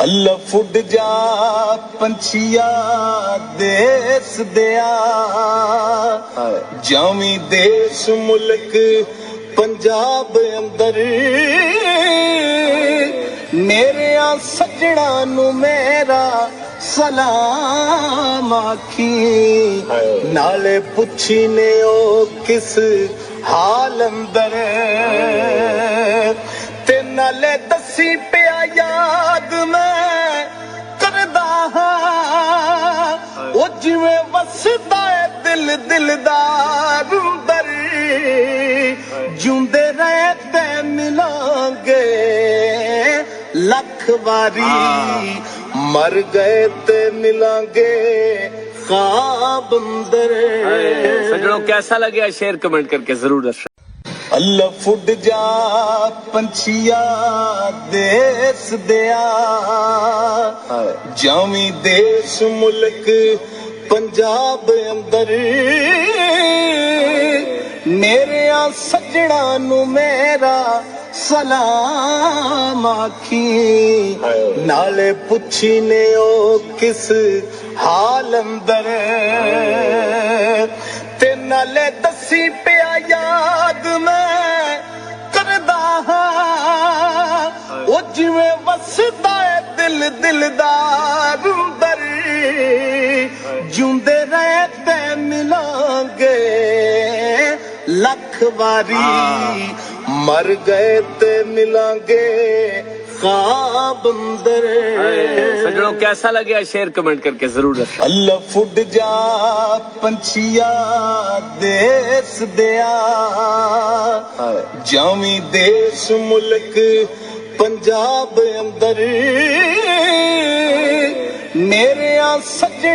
ਅੱਲਾ food ਜਾ ਪੰਛੀਆ ਦੇਸ ਦਿਆ ਜਾਵੀਂ ਦੇਸ ਮੁਲਕ ਪੰਜਾਬ ਅੰਦਰ ਮੇਰਿਆਂ ਸੱਜਣਾ ਨੂੰ ਮੇਰਾ ਸਲਾਮ ਆਖੀ ਨਾਲੇ ਪੁੱਛੀ ਨੇ ਉਹ ਕਿਸ ਹਾਲ ਅੰਦਰ ਤੇ ਨਾਲੇ ਦੱਸੀ ਪਿਆ ਯਾਦ ਮੈਂ ਕਰਦਾ ਹਾਂ ਉਹ ਜਿਵੇਂ ਵਸਦਾ ਏ ਦਿਲ ਦਿਲਦਾਰ ਅੰਦਰ ਜਿਉਂਦੇ ਰਹੇ ਤੇ ਮਿਲਾਂਗੇ ਲੱਖ ਵਾਰੀ मर गए ते मिलांगे ख्वाब अंदर। सज्जनों कैसा लगे शेयर कमेंट करके जरूर दर्शक। अल्लाह फुड जा पंछिया देस दिया जावी देश मुल्क पंजाब अंदर मेरिया सज्जणा नू मेरा सलाम आखी नाले पुछी ने ओ किस हाल अंदर ते नाले दसी पिया याद मैं करदा हाँ ओ जिवें वसदा है दिल दिलदार अंदर जिउंदे रहे ते मिलांगे लख वारी मर गए ते मिलांगे ख्वाब अंदर। सज्जनों कैसा लगे शेयर कमेंट करके जरूर दर्शक। अल्लाह फुड जा पंछिया देस दिया जावी देश मुल्क पंजाब अंदर मेरिया सज्जणा